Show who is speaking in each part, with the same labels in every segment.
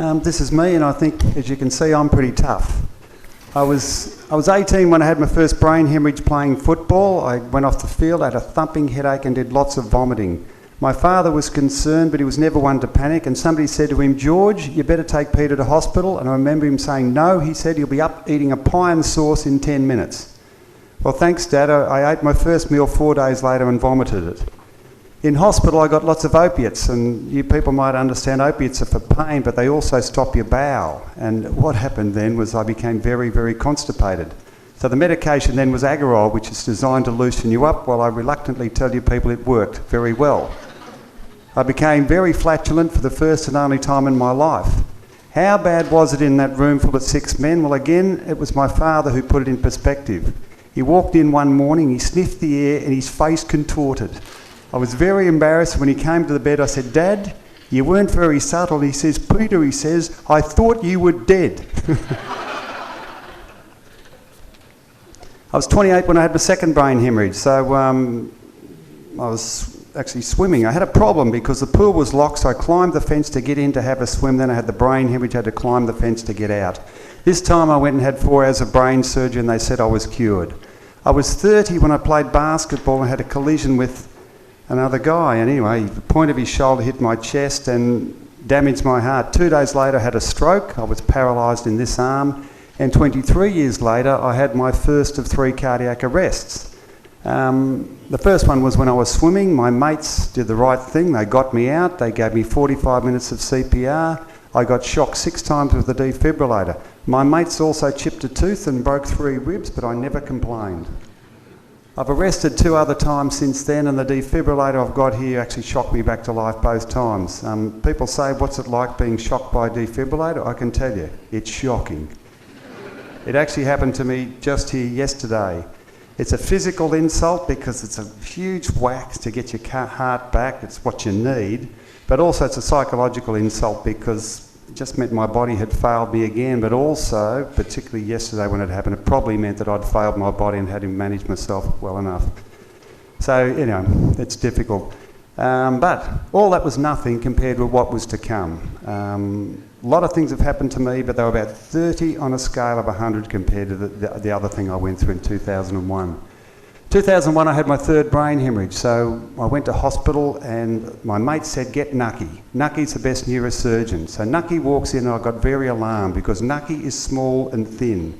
Speaker 1: This is me, and I think, as you can see, I'm pretty tough. I was 18 when I had my first brain hemorrhage playing football. I went off the field, I had a thumping headache and did lots of vomiting. My father was concerned, but he was never one to panic, and somebody said to him, "George, you better take Peter to hospital." And I remember him saying, "No," he said, "he'll be up eating a pie and sauce in 10 minutes. Well, thanks, Dad. I ate my first meal 4 days later and vomited it. In hospital, I got lots of opiates, and you people might understand opiates are for pain, but they also stop your bowel. And what happened then was I became very, very constipated. So the medication then was Agorol, which is designed to loosen you up, while I reluctantly tell you people it worked very well. I became very flatulent for the first and only time in my life. How bad was it in that room full of 6 men? Well, again, it was my father who put it in perspective. He walked in one morning, he sniffed the air, and his face contorted. I was very embarrassed. When he came to the bed, I said, "Dad, you weren't very subtle." He says, "Peter," he says, "I thought you were dead." I was 28 when I had my second brain hemorrhage, so I was actually swimming. I had a problem because the pool was locked, so I climbed the fence to get in to have a swim. Then I had the brain hemorrhage, had to climb the fence to get out. This time I went and had 4 hours of brain surgery and they said I was cured. I was 30 when I played basketball and had a collision with another guy, and anyway, the point of his shoulder hit my chest and damaged my heart. 2 days later I had a stroke. I was paralysed in this arm, and 23 years later I had my first of 3 cardiac arrests. The first one was when I was swimming. My mates did the right thing. They got me out. They gave me 45 minutes of CPR. I got shocked 6 times with the defibrillator. My mates also chipped a tooth and broke 3 ribs, but I never complained. I've arrested 2 other times since then, and the defibrillator I've got here actually shocked me back to life both times. People say, "What's it like being shocked by a defibrillator?" I can tell you, it's shocking. It actually happened to me just here yesterday. It's a physical insult because it's a huge whack to get your heart back. It's what you need. But also it's a psychological insult because it just meant my body had failed me again, but also, particularly yesterday when it happened, it probably meant that I'd failed my body and hadn't managed myself well enough. So, you know, it's difficult. But all that was nothing compared with what was to come. A lot of things have happened to me, but they were about 30 on a scale of 100 compared to the other thing I went through in 2001. 2001 I had my 3rd brain hemorrhage, so I went to hospital and my mate said, "Get Nucky. Nucky's the best neurosurgeon." So Nucky walks in and I got very alarmed because Nucky is small and thin.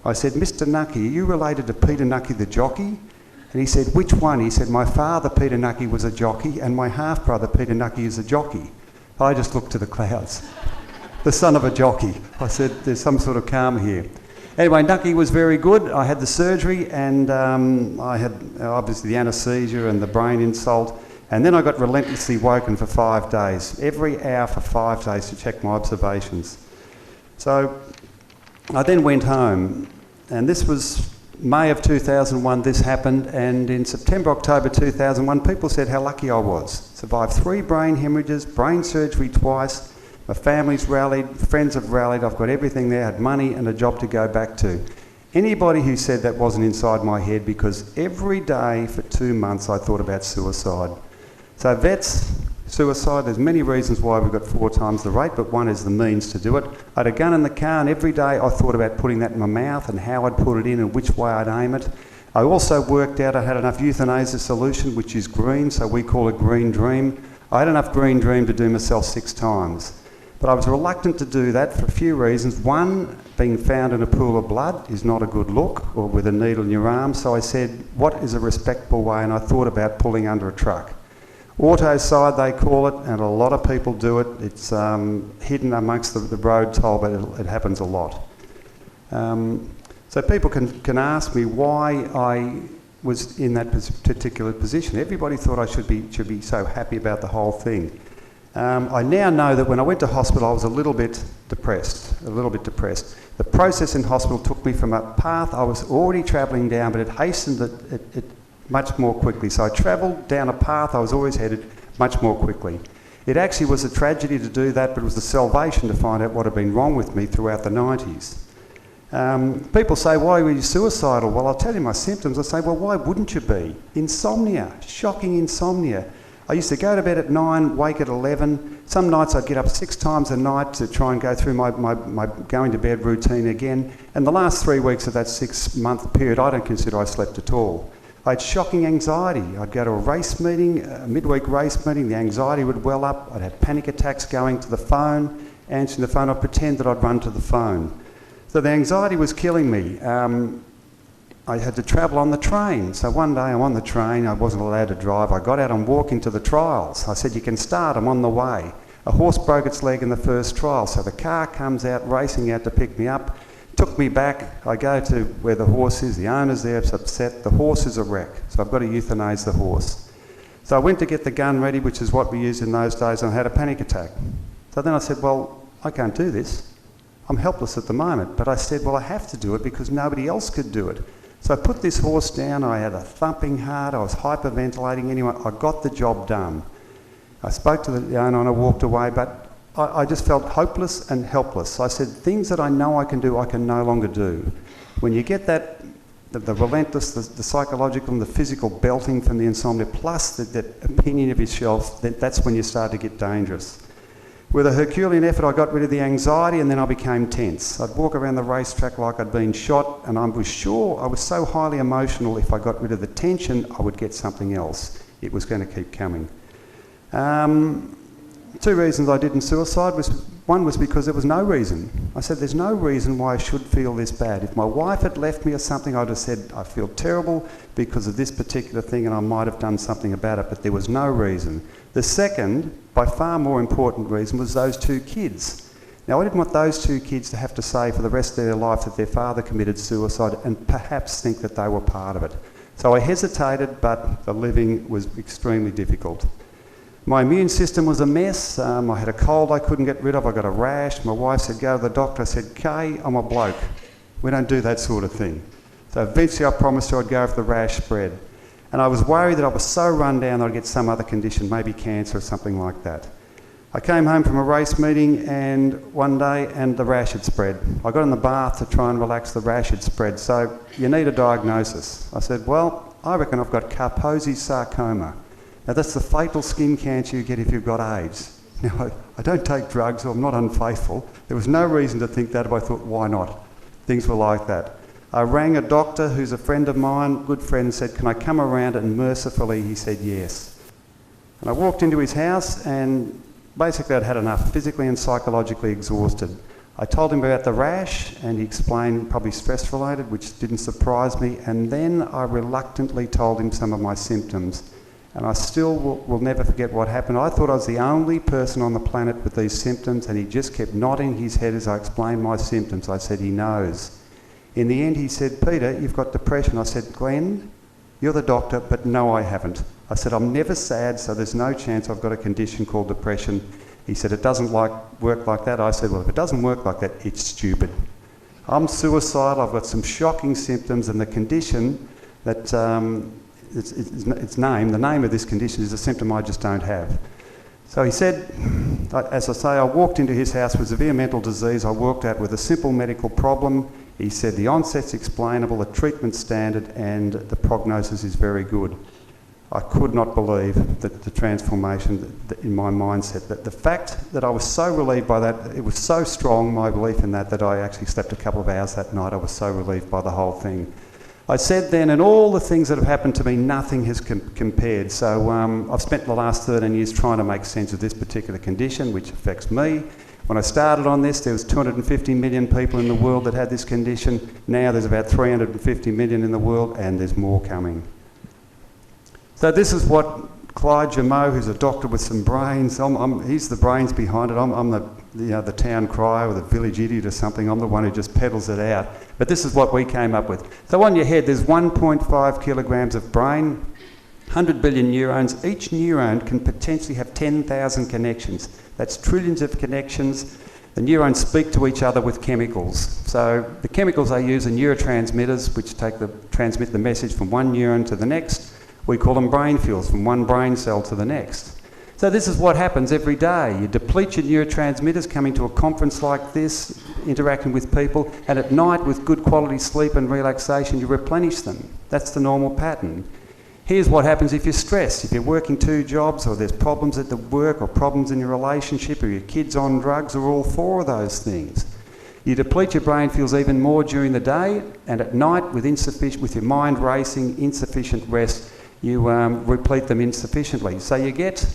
Speaker 1: I said, "Mr. Nucky, are you related to Peter Nucky the jockey?" And he said, "Which one?" He said, "My father Peter Nucky was a jockey and my half-brother Peter Nucky is a jockey." I just looked to the clouds. The son of a jockey. I said, "There's some sort of karma here." Anyway, Nucky was very good. I had the surgery and I had obviously the anaesthesia and the brain insult, and then I got relentlessly woken for 5 days, every hour for 5 days to check my observations. So I then went home, and this was May of 2001 this happened, and in September, October 2001 people said how lucky I was. Survived 3 brain hemorrhages, brain surgery twice. My family's rallied, friends have rallied, I've got everything there, had money and a job to go back to. Anybody who said that wasn't inside my head, because every day for 2 months I thought about suicide. So vets, suicide, there's many reasons why we've got 4 times the rate, but one is the means to do it. I had a gun in the car and every day I thought about putting that in my mouth and how I'd put it in and which way I'd aim it. I also worked out I had enough euthanasia solution, which is green, so we call it green dream. I had enough green dream to do myself 6 times. But I was reluctant to do that for a few reasons. One, being found in a pool of blood is not a good look, or with a needle in your arm. So I said, what is a respectable way? And I thought about pulling under a truck. Autocide, they call it, and a lot of people do it. It's hidden amongst the road toll, but it happens a lot. So people can ask me why I was in that particular position. Everybody thought I should be so happy about the whole thing. I now know that when I went to hospital I was a little bit depressed. The process in hospital took me from a path I was already travelling down, but it hastened it much more quickly. So I travelled down a path I was always headed much more quickly. It actually was a tragedy to do that, but it was the salvation to find out what had been wrong with me throughout the 90s. People say, why were you suicidal? Well, I'll tell you my symptoms. I say, well, why wouldn't you be? Insomnia, shocking insomnia. I used to go to bed at 9, wake at 11. Some nights I'd get up 6 times a night to try and go through my going to bed routine again. And the last 3 weeks of that 6-month period, I don't consider I slept at all. I had shocking anxiety. I'd go to a race meeting, a midweek race meeting, the anxiety would well up. I'd have panic attacks going to the phone, answering the phone. I'd pretend that I'd run to the phone. So the anxiety was killing me. I had to travel on the train. So one day I'm on the train, I wasn't allowed to drive. I got out and walking to the trials. I said, you can start, I'm on the way. A horse broke its leg in the first trial, so the car comes out, racing out to pick me up, took me back. I go to where the horse is, the owner's there, it's upset, the horse is a wreck, so I've got to euthanize the horse. So I went to get the gun ready, which is what we used in those days, and I had a panic attack. So then I said, well, I can't do this. I'm helpless at the moment. But I said, well, I have to do it because nobody else could do it. So I put this horse down, I had a thumping heart, I was hyperventilating. Anyway, I got the job done. I spoke to the owner and I walked away, but I just felt hopeless and helpless. I said, things that I know I can do, I can no longer do. When you get that, the relentless, the psychological and the physical belting from the insomnia, plus that opinion of yourself, that's when you start to get dangerous. With a Herculean effort, I got rid of the anxiety and then I became tense. I'd walk around the racetrack like I'd been shot, and I was sure, I was so highly emotional, if I got rid of the tension, I would get something else. It was going to keep coming. 2 reasons I didn't suicide. One was because there was no reason. I said, there's no reason why I should feel this bad. If my wife had left me or something, I'd have said, I feel terrible because of this particular thing and I might have done something about it, but there was no reason. The second, by far more important reason, was those 2 kids. Now, I didn't want those 2 kids to have to say for the rest of their life that their father committed suicide and perhaps think that they were part of it. So I hesitated, but the living was extremely difficult. My immune system was a mess. I had a cold I couldn't get rid of. I got a rash. My wife said, go to the doctor. I said, Kay, I'm a bloke. We don't do that sort of thing. So eventually I promised her I'd go if the rash spread. And I was worried that I was so run down that I'd get some other condition, maybe cancer or something like that. I came home from a race meeting one day and the rash had spread. I got in the bath to try and relax, the rash had spread. So you need a diagnosis. I said, well, I reckon I've got Kaposi's sarcoma. Now that's the fatal skin cancer you get if you've got AIDS. Now I don't take drugs, so I'm not unfaithful. There was no reason to think that, but I thought, why not? Things were like that. I rang a doctor who's a friend of mine, good friend, and said, can I come around? And mercifully he said yes. And I walked into his house and basically I'd had enough, physically and psychologically exhausted. I told him about the rash and he explained probably stress related, which didn't surprise me, and then I reluctantly told him some of my symptoms. And I still will never forget what happened. I thought I was the only person on the planet with these symptoms, and he just kept nodding his head as I explained my symptoms. I said, he knows. In the end, he said, Peter, you've got depression. I said, Glenn, you're the doctor, but no, I haven't. I said, I'm never sad, so there's no chance I've got a condition called depression. He said, it doesn't work like that. I said, well, if it doesn't work like that, it's stupid. I'm suicidal, I've got some shocking symptoms, and the condition that... the name of this condition is a symptom I just don't have. So he said, as I say, I walked into his house with severe mental disease. I walked out with a simple medical problem. He said the onset's explainable, the treatment's standard, and the prognosis is very good. I could not believe that the transformation in my mindset, that the fact that I was so relieved by that, it was so strong, my belief in that I actually slept a couple of hours that night. I was so relieved by the whole thing. I said then, and all the things that have happened to me, nothing has compared. So I've spent the last 13 years trying to make sense of this particular condition, which affects me. When I started on this, there was 250 million people in the world that had this condition. Now there's about 350 million in the world, and there's more coming. So this is what Clyde Jameau, who's a doctor with some brains, he's the brains behind it. I'm the town crier or the village idiot or something. I'm the one who just peddles it out. But this is what we came up with. So on your head, there's 1.5 kilograms of brain, 100 billion neurons. Each neuron can potentially have 10,000 connections. That's trillions of connections. The neurons speak to each other with chemicals. So the chemicals they use are neurotransmitters, which transmit the message from one neuron to the next. We call them brain fuels, from one brain cell to the next. So this is what happens every day. You deplete your neurotransmitters coming to a conference like this, interacting with people, and at night with good quality sleep and relaxation, you replenish them. That's the normal pattern. Here's what happens if you're stressed, if you're working 2 jobs, or there's problems at the work, or problems in your relationship, or your kids on drugs, or all 4 of those things. You deplete your brain fuels even more during the day, and at night, with your mind racing, insufficient rest, you replete them insufficiently. So you get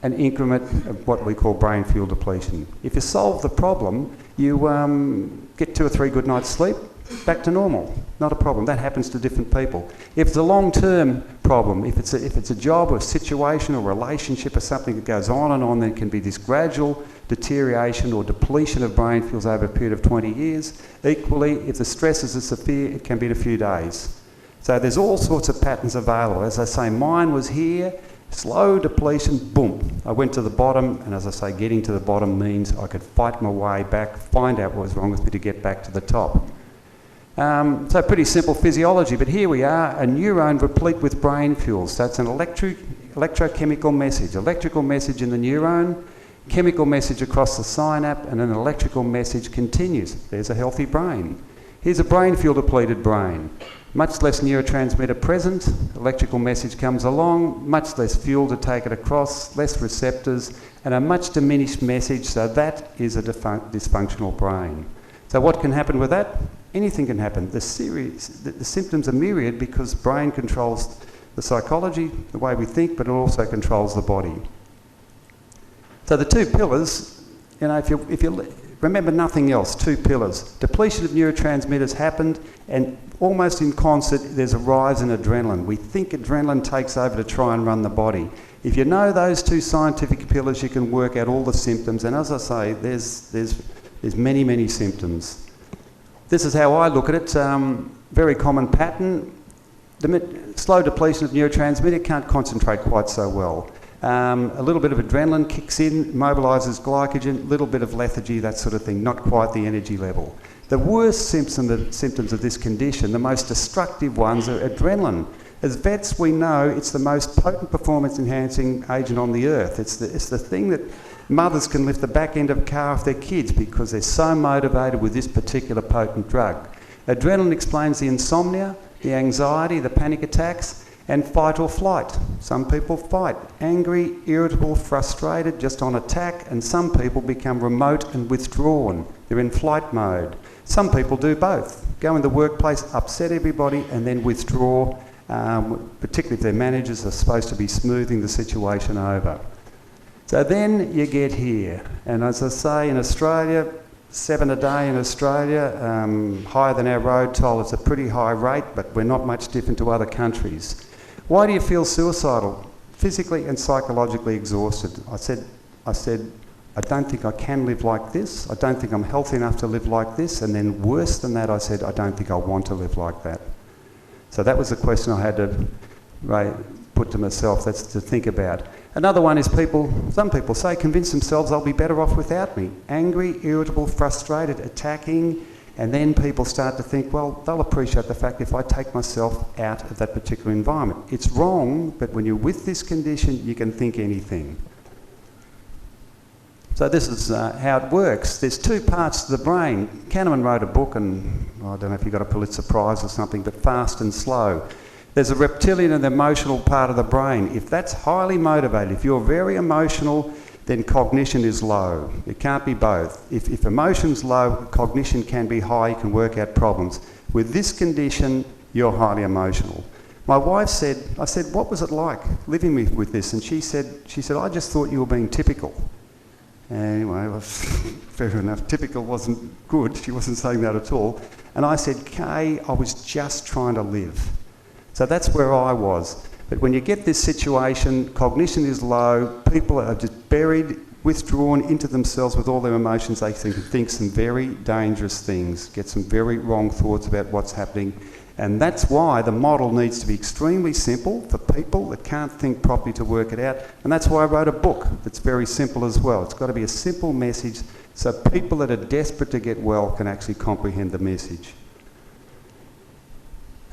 Speaker 1: an increment of what we call brain fuel depletion. If you solve the problem, you get 2 or 3 good nights sleep, back to normal. Not a problem. That happens to different people. If it's a long-term problem, if it's a job or a situation or relationship or something that goes on, then it can be this gradual deterioration or depletion of brain fuels over a period of 20 years. Equally, if the stresses are severe, it can be in a few days. So there's all sorts of patterns available. As I say, mine was here, slow depletion, boom. I went to the bottom, and as I say, getting to the bottom means I could fight my way back, find out what was wrong with me to get back to the top. So pretty simple physiology, but here we are, a neuron replete with brain fuels. So it's an electrochemical message, electrical message in the neuron, chemical message across the synapse, and an electrical message continues. There's a healthy brain. Here's a brain fuel depleted brain. Much less neurotransmitter present, electrical message comes along, much less fuel to take it across, less receptors, and a much diminished message, so that is a dysfunctional brain. So what can happen with that? Anything can happen. The symptoms are myriad because brain controls the psychology, the way we think, but it also controls the body. So the 2 pillars, if you remember nothing else, 2 pillars. Depletion of neurotransmitters happened, and almost in concert, there's a rise in adrenaline. We think adrenaline takes over to try and run the body. If you know those 2 scientific pillars, you can work out all the symptoms, and as I say, there's many, many symptoms. This is how I look at it. Very common pattern. Slow depletion of neurotransmitter, can't concentrate quite so well. A little bit of adrenaline kicks in, mobilises glycogen, a little bit of lethargy, that sort of thing, not quite the energy level. The worst symptoms of this condition, the most destructive ones, are adrenaline. As vets, we know it's the most potent performance-enhancing agent on the earth. It's the thing that mothers can lift the back end of a car off their kids because they're so motivated with this particular potent drug. Adrenaline explains the insomnia, the anxiety, the panic attacks, and fight or flight. Some people fight, angry, irritable, frustrated, just on attack, and some people become remote and withdrawn. They're in flight mode. Some people do both. Go in the workplace, upset everybody, and then withdraw, particularly if their managers are supposed to be smoothing the situation over. So then you get here, and as I say, in Australia, 7 a day in Australia, higher than our road toll. It's a pretty high rate, but we're not much different to other countries. Why do you feel suicidal? Physically and psychologically exhausted. I said, I don't think I can live like this. I don't think I'm healthy enough to live like this. And then worse than that, I said, I don't think I want to live like that. So that was the question I had to put to myself. That's to think about. Another one is some people say, convince themselves they'll be better off without me. Angry, irritable, frustrated, attacking, and then people start to think, well, they'll appreciate the fact if I take myself out of that particular environment. It's wrong, but when you're with this condition, you can think anything. So this is how it works. There's 2 parts to the brain. Kahneman wrote a book, and I don't know if he got a Pulitzer Prize or something, but Fast and Slow. There's a reptilian and emotional part of the brain. If that's highly motivated, if you're very emotional, then cognition is low. It can't be both. If emotion's low, cognition can be high, you can work out problems. With this condition, you're highly emotional. My wife said, I said, what was it like living with this? And she said, I just thought you were being typical. Anyway, well, fair enough. Typical wasn't good. She wasn't saying that at all. And I said, Kay, I was just trying to live. So that's where I was. But when you get this situation, cognition is low, people are just buried, withdrawn into themselves with all their emotions. They think some very dangerous things, get some very wrong thoughts about what's happening. And that's why the model needs to be extremely simple for people that can't think properly to work it out. And that's why I wrote a book that's very simple as well. It's got to be a simple message so people that are desperate to get well can actually comprehend the message.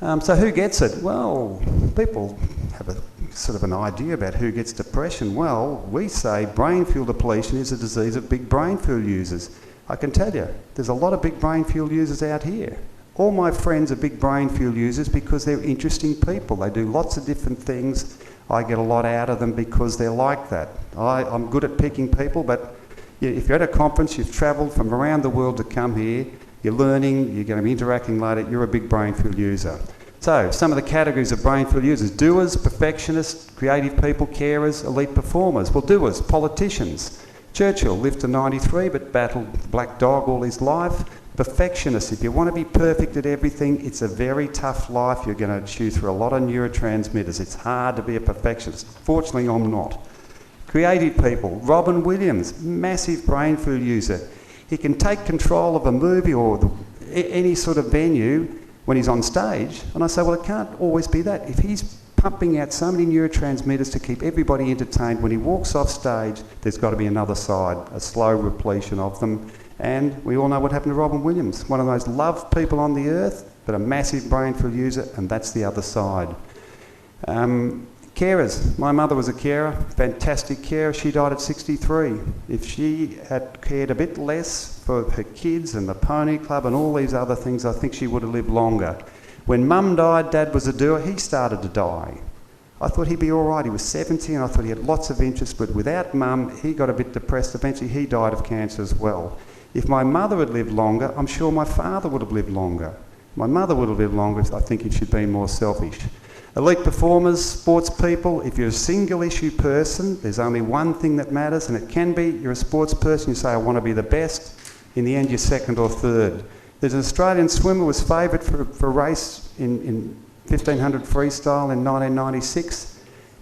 Speaker 1: So who gets it? Well, people have a sort of an idea about who gets depression. Well, we say brain fuel depletion is a disease of big brain fuel users. I can tell you, there's a lot of big brain fuel users out here. All my friends are big brain fuel users because they're interesting people. They do lots of different things. I get a lot out of them because they're like that. I'm good at picking people, but if you're at a conference, you've travelled from around the world to come here, you're learning, you're going to be interacting later, you're a big brain fuel user. So, some of the categories of brain fuel users: doers, perfectionists, creative people, carers, elite performers. Well, doers, politicians. Churchill lived to 93 but battled the black dog all his life. Perfectionists, if you want to be perfect at everything, it's a very tough life. You're going to chew through a lot of neurotransmitters. It's hard to be a perfectionist. Fortunately, I'm not. Creative people. Robin Williams, massive brain fuel user. He can take control of a movie or any sort of venue when he's on stage. And I say, well, it can't always be that. If he's pumping out so many neurotransmitters to keep everybody entertained, when he walks off stage, there's got to be another side, a slow repletion of them. And we all know what happened to Robin Williams, one of the most loved people on the earth, but a massive brain fuel user, and that's the other side. Carers. My mother was a carer, fantastic carer. She died at 63. If she had cared a bit less for her kids and the pony club and all these other things, I think she would have lived longer. When Mum died, Dad was a doer. He started to die. I thought he'd be all right. He was 70 and I thought he had lots of interest, but without Mum, he got a bit depressed. Eventually, he died of cancer as well. If my mother had lived longer, I'm sure my father would have lived longer. My mother would have lived longer if I think he should be more selfish. Elite performers, sports people, if you're a single issue person, there's only one thing that matters, and it can be you're a sports person, you say, I want to be the best. In the end, you're second or third. There's an Australian swimmer who was favoured for a race in 1500 freestyle in 1996.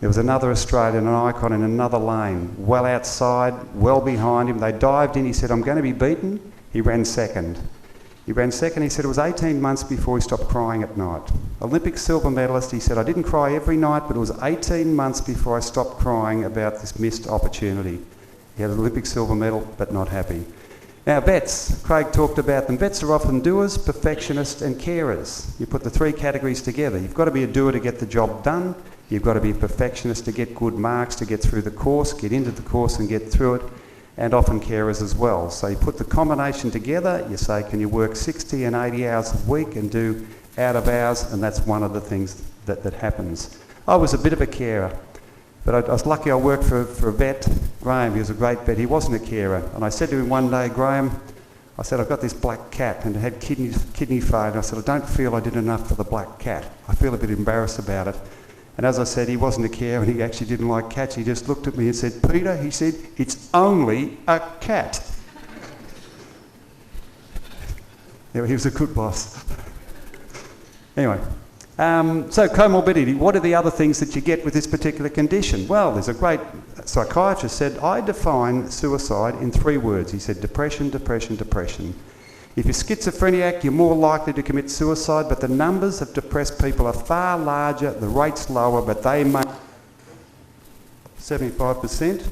Speaker 1: There was another Australian, an icon in another lane, well outside, well behind him. They dived in, he said, I'm going to be beaten. He ran second. He said it was 18 months before he stopped crying at night. Olympic silver medalist, he said, I didn't cry every night, but it was 18 months before I stopped crying about this missed opportunity. He had an Olympic silver medal, but not happy. Now, vets, Craig talked about them. Vets are often doers, perfectionists and carers. You put the three categories together. You've got to be a doer to get the job done. You've got to be a perfectionist to get good marks, to get through the course, get into the course and get through it, and often carers as well. So you put the combination together, you say, can you work 60 and 80 hours a week and do out of hours? And that's one of the things that happens. I was a bit of a carer, but I was lucky I worked for a vet, Graham. He was a great vet. He wasn't a carer. And I said to him one day, Graham, I said, I've got this black cat and it had kidney failure. And I said, I don't feel I did enough for the black cat. I feel a bit embarrassed about it. And as I said, he wasn't a carer and he actually didn't like cats. He just looked at me and said, Peter, he said, it's only a cat. Yeah, he was a good boss. Anyway, so comorbidity, what are the other things that you get with this particular condition? Well, there's a great psychiatrist said, I define suicide in 3 words. He said, depression, depression, depression. If you're schizophrenic, you're more likely to commit suicide, but the numbers of depressed people are far larger, the rate's lower, but they make 75%,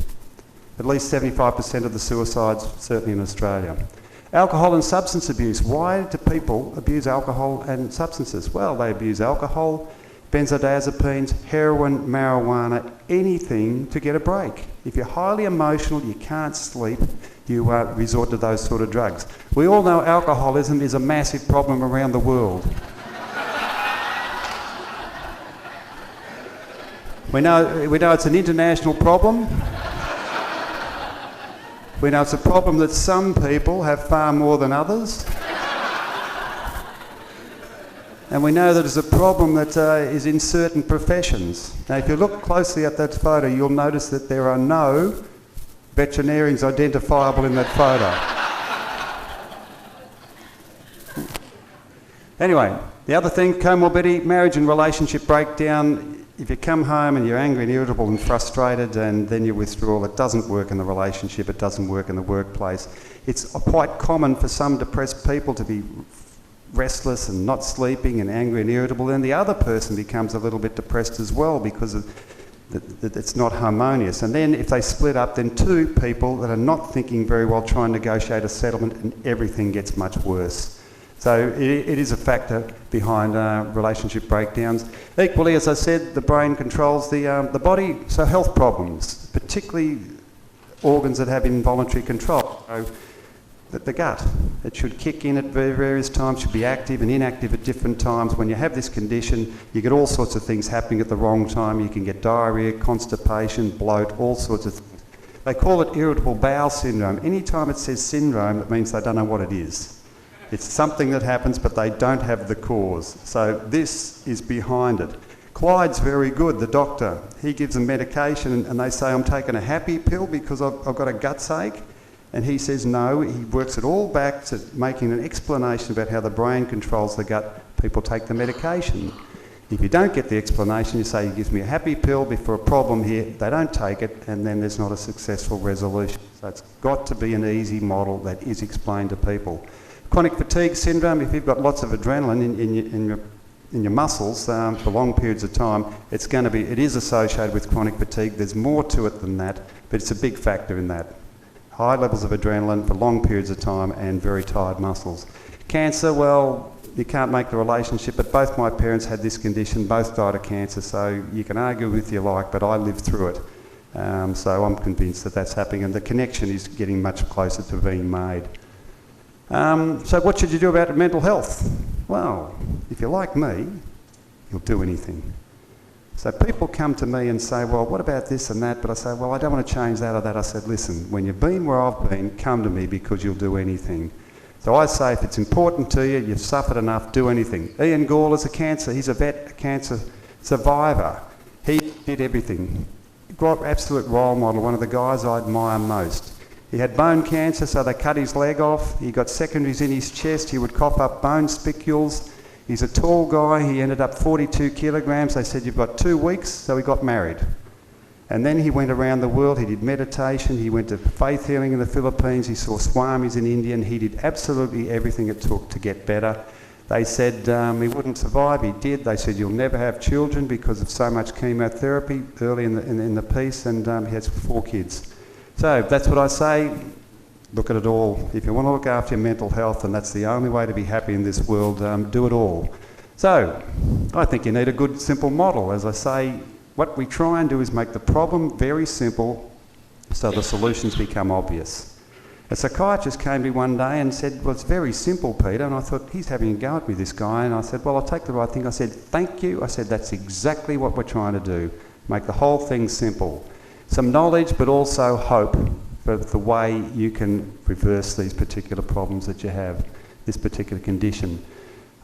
Speaker 1: at least 75% of the suicides, certainly in Australia. Alcohol and substance abuse. Why do people abuse alcohol and substances? Well, they abuse alcohol, benzodiazepines, heroin, marijuana, anything to get a break. If you're highly emotional, you can't sleep, you resort to those sort of drugs. We all know alcoholism is a massive problem around the world. We know it's an international problem. We know it's a problem that some people have far more than others. And we know that it's a problem that is in certain professions. Now, if you look closely at that photo, you'll notice that there are no veterinarians identifiable in that photo. Anyway, the other thing, comorbidity, marriage and relationship breakdown. If you come home and you're angry and irritable and frustrated and then you withdraw, it doesn't work in the relationship, it doesn't work in the workplace. It's quite common for some depressed people to be restless and not sleeping and angry and irritable. Then the other person becomes a little bit depressed as well because it's not harmonious. And then if they split up, then 2 people that are not thinking very well try and negotiate a settlement and everything gets much worse. So it is a factor behind relationship breakdowns. Equally, as I said, the brain controls the body, so health problems, particularly organs that have involuntary control. So the gut. It should kick in at various times, should be active and inactive at different times. When you have this condition, you get all sorts of things happening at the wrong time. You can get diarrhoea, constipation, bloat, all sorts of things. They call it irritable bowel syndrome. Anytime it says syndrome, it means they don't know what it is. It's something that happens, but they don't have the cause. So this is behind it. Clyde's very good, the doctor. He gives them medication and they say, I'm taking a happy pill because I've got a guts ache. And he says no. He works it all back to making an explanation about how the brain controls the gut. People take the medication. If you don't get the explanation, you say, he gives me a happy pill before a problem here. They don't take it, and then there's not a successful resolution. So it's got to be an easy model that is explained to people. Chronic fatigue syndrome, if you've got lots of adrenaline in your muscles for long periods of time, it is associated with chronic fatigue. There's more to it than that, but it's a big factor in that. High levels of adrenaline for long periods of time and very tired muscles. Cancer, well, you can't make the relationship, but both my parents had this condition, both died of cancer, so you can argue with you like, but I lived through it. So I'm convinced that that's happening, and the connection is getting much closer to being made. So what should you do about mental health? Well, if you're like me, you'll do anything. So people come to me and say, well, what about this and that? But I say, well, I don't want to change that or that. I said, listen, when you've been where I've been, come to me because you'll do anything. So I say, if it's important to you, you've suffered enough, do anything. Ian Gall is he's a vet, a cancer survivor. He did everything. Absolute role model, one of the guys I admire most. He had bone cancer, so they cut his leg off. He got secondaries in his chest. He would cough up bone spicules. He's a tall guy. He ended up 42 kilograms. They said, you've got 2 weeks, so he got married. And then he went around the world. He did meditation. He went to faith healing in the Philippines. He saw swamis in India, and he did absolutely everything it took to get better. They said he wouldn't survive. He did. They said, you'll never have children because of so much chemotherapy early in the piece, and he has 4 kids. So that's what I say. Look at it all. If you want to look after your mental health, and that's the only way to be happy in this world, do it all. So I think you need a good, simple model. As I say, what we try and do is make the problem very simple so the solutions become obvious. A psychiatrist came to me one day and said, well, it's very simple, Peter. And I thought, he's having a go at me, this guy. And I said, well, I'll take the right thing. I said, thank you. I said, that's exactly what we're trying to do. Make the whole thing simple. Some knowledge, but also hope for the way you can reverse these particular problems that you have, this particular condition.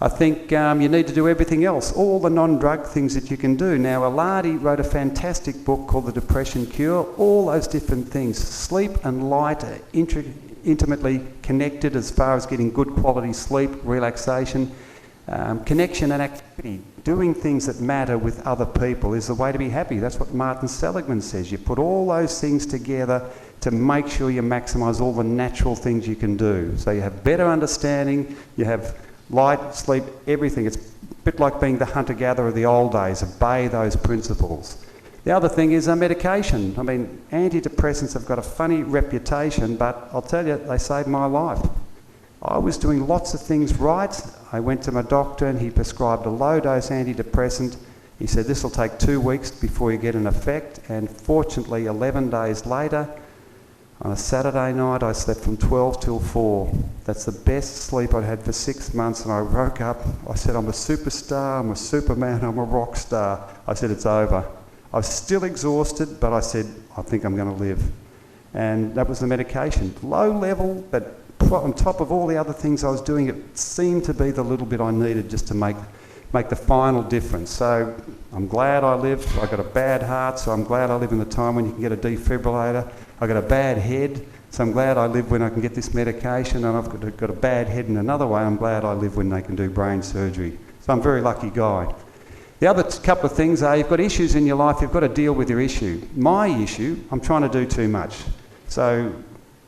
Speaker 1: I think you need to do everything else, all the non-drug things that you can do. Now, Aladi wrote a fantastic book called The Depression Cure. All those different things, sleep and light are intimately connected as far as getting good quality sleep, relaxation, connection and activity. Doing things that matter with other people is the way to be happy. That's what Martin Seligman says. You put all those things together to make sure you maximise all the natural things you can do. So you have better understanding, you have light, sleep, everything. It's a bit like being the hunter-gatherer of the old days. Obey those principles. The other thing is medication. I mean, antidepressants have got a funny reputation, but I'll tell you, they saved my life. I was doing lots of things right. I went to my doctor and he prescribed a low-dose antidepressant. He said, this will take 2 weeks before you get an effect. And fortunately, 11 days later, on a Saturday night, I slept from 12 till 4. That's the best sleep I'd had for 6 months. And I woke up, I said, I'm a superstar, I'm a superman, I'm a rock star. I said, it's over. I was still exhausted, but I said, I think I'm going to live. And that was the medication. Low level, but on top of all the other things I was doing, it seemed to be the little bit I needed just to make the final difference. So I'm glad I lived. I got a bad heart, so I'm glad I live in the time when you can get a defibrillator. I got a bad head, so I'm glad I live when I can get this medication, and I've got a bad head in another way. I'm glad I live when they can do brain surgery. So I'm a very lucky guy. The other couple of things are you've got issues in your life, you've got to deal with your issue. My issue, I'm trying to do too much. So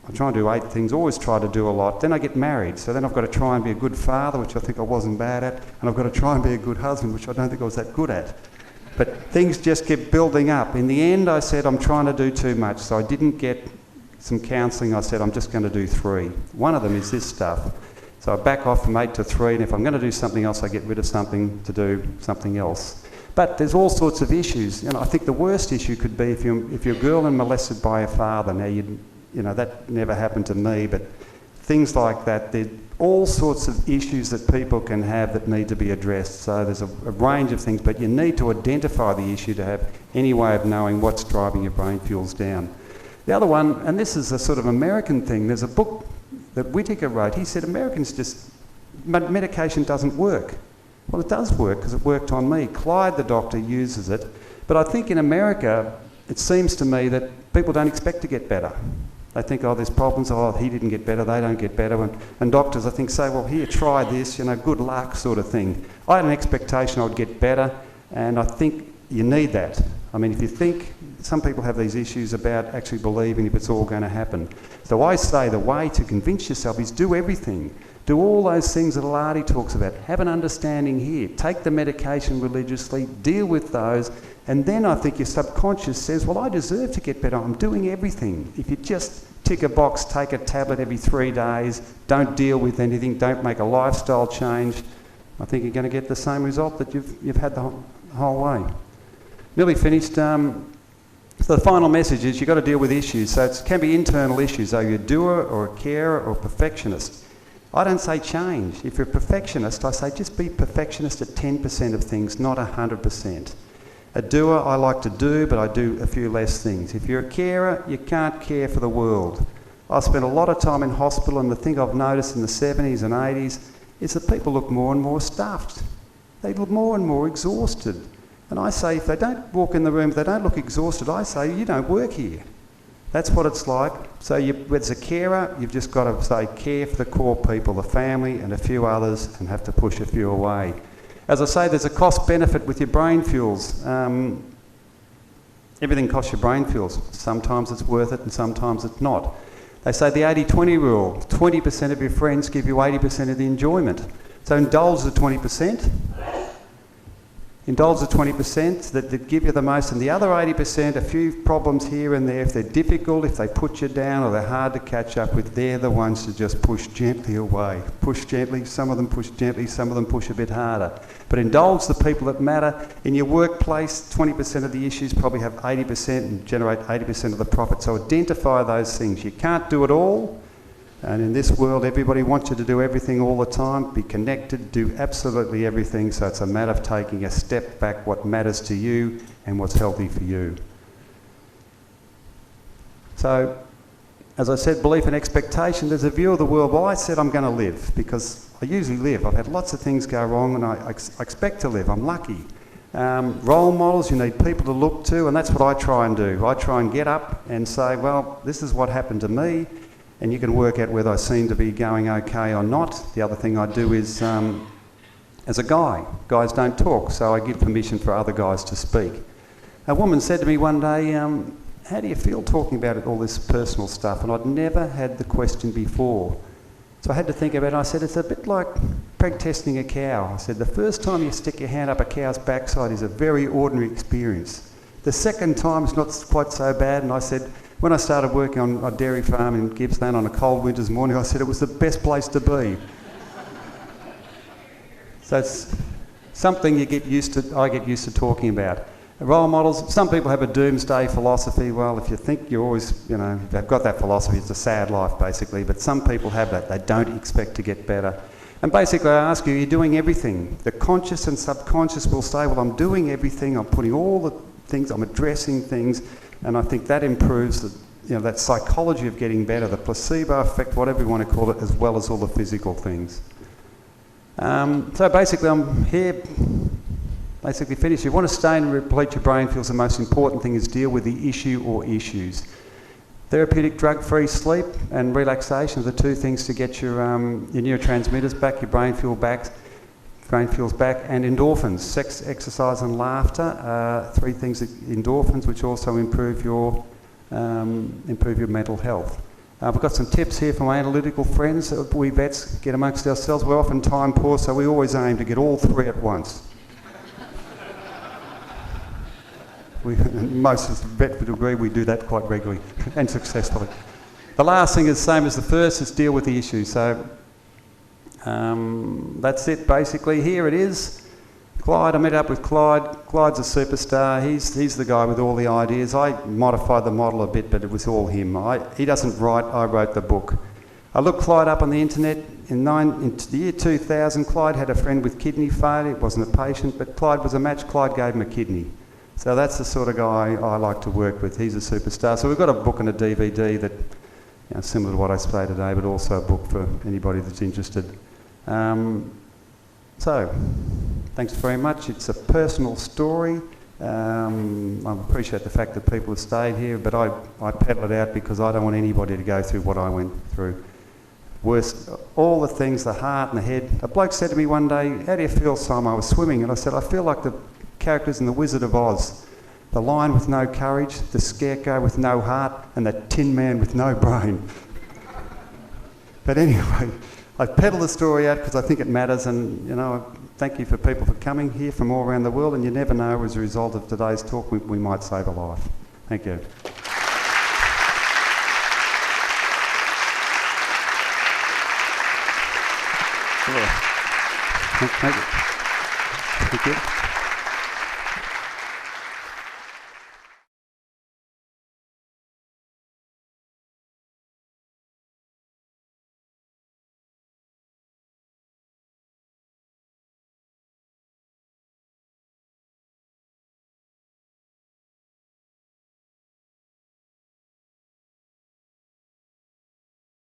Speaker 1: I try and do 8 things, always try to do a lot. Then I get married, so then I've got to try and be a good father, which I think I wasn't bad at, and I've got to try and be a good husband, which I don't think I was that good at. But things just kept building up. In the end, I said, I'm trying to do too much, so I didn't get some counselling. I said, I'm just going to do 3. One of them is this stuff. So I back off from 8 to 3, and if I'm going to do something else, I get rid of something to do something else. But there's all sorts of issues. I think the worst issue could be if you're a girl and molested by a father. Now, that never happened to me, but things like that. There's all sorts of issues that people can have that need to be addressed. So there's a range of things, but you need to identify the issue to have any way of knowing what's driving your brain fuels down. The other one, and this is a sort of American thing, there's a book that Whitaker wrote. He said Americans just, medication doesn't work. Well, it does work because it worked on me. Clyde, the doctor, uses it. But I think in America, it seems to me that people don't expect to get better. They think, oh, there's problems, oh, he didn't get better, they don't get better. And doctors, I think, say, well, here, try this, you know, good luck sort of thing. I had an expectation I'd get better, and I think you need that. I mean, if you think, some people have these issues about actually believing if it's all going to happen. So I say the way to convince yourself is do everything. Do all those things that Alardi talks about. Have an understanding here. Take the medication religiously, deal with those, and then I think your subconscious says, well, I deserve to get better. I'm doing everything. If you just tick a box, take a tablet every 3 days, don't deal with anything, don't make a lifestyle change, I think you're going to get the same result that you've had the whole way. Nearly finished. So the final message is you've got to deal with issues. So it can be internal issues. Are you a doer or a carer or a perfectionist? I don't say change. If you're a perfectionist, I say just be perfectionist at 10% of things, not 100%. A doer, I like to do, but I do a few less things. If you're a carer, you can't care for the world. I spent a lot of time in hospital, and the thing I've noticed in the 70s and 80s is that people look more and more stuffed. They look more and more exhausted. And I say, if they don't walk in the room, if they don't look exhausted, I say, you don't work here. That's what it's like. So as a carer, you've just got to say, care for the core people, the family and a few others, and have to push a few away. As I say, there's a cost-benefit with your brain fuels. Everything costs your brain fuels. Sometimes it's worth it and sometimes it's not. They say the 80-20 rule, 20% of your friends give you 80% of the enjoyment. So indulge the 20%. Indulge the 20% that give you the most, and the other 80%, a few problems here and there, if they're difficult, if they put you down or they're hard to catch up with, they're the ones to just push gently away. Push gently, some of them push gently, some of them push a bit harder. But indulge the people that matter. In your workplace, 20% of the issues probably have 80% and generate 80% of the profit. So identify those things. You can't do it all. And in this world, everybody wants you to do everything all the time, be connected, do absolutely everything. So it's a matter of taking a step back, what matters to you and what's healthy for you. So, as I said, belief and expectation, there's a view of the world. Well, I said I'm going to live because I usually live. I've had lots of things go wrong and I expect to live. I'm lucky. Role models, you need people to look to, and that's what I try and do. I try and get up and say, well, this is what happened to me. And you can work out whether I seem to be going okay or not. The other thing I do is, as a guy, guys don't talk, so I give permission for other guys to speak. A woman said to me one day, how do you feel talking about all this personal stuff? And I'd never had the question before. So I had to think about it. I said, it's a bit like preg testing a cow. I said, the first time you stick your hand up a cow's backside is a very ordinary experience. The second time is not quite so bad. And I said, when I started working on a dairy farm in Gippsland on a cold winter's morning, I said it was the best place to be. So it's something I get used to talking about. Role models, some people have a doomsday philosophy. Well, if you think you're always, they've got that philosophy, it's a sad life basically, but some people have that. They don't expect to get better. And basically I ask you, you're doing everything. The conscious and subconscious will say, well, I'm doing everything, I'm putting all the things, I'm addressing things, and I think that improves that psychology of getting better, the placebo effect, whatever you want to call it, as well as all the physical things. So basically I'm here, basically finished. You want to stay and replete your brain fuels, the most important thing is deal with the issue or issues. Therapeutic drug-free sleep and relaxation are the two things to get your neurotransmitters back, your brain fuels back, and endorphins. Sex, exercise and laughter, three things, endorphins, which also improve your mental health. We've got some tips here from my analytical friends. We vets get amongst ourselves. We're often time poor, so we always aim to get all three at once. Most of the vet would agree we do that quite regularly and successfully. The last thing is the same as the first, is deal with the issue. So that's it basically. Here it is. Clyde, I met up with Clyde. Clyde's a superstar. He's the guy with all the ideas. I modified the model a bit, but it was all him. He doesn't write, I wrote the book. I looked Clyde up on the internet. In the year 2000, Clyde had a friend with kidney failure. It wasn't a patient, but Clyde was a match. Clyde gave him a kidney. So that's the sort of guy I like to work with. He's a superstar. So we've got a book and a DVD that, similar to what I say today, but also a book for anybody that's interested. So, thanks very much. It's a personal story. I appreciate the fact that people have stayed here, but I peddle it out because I don't want anybody to go through what I went through. Worst, all the things, the heart and the head. A bloke said to me one day, "How do you feel, Simon?" I was swimming, and I said, "I feel like the characters in The Wizard of Oz. The lion with no courage, the scarecrow with no heart, and the tin man with no brain." But anyway, I peddle the story out because I think it matters, and thank you for people for coming here from all around the world, and you never know, as a result of today's talk, we might save a life. Thank you. Thank you. Thank you.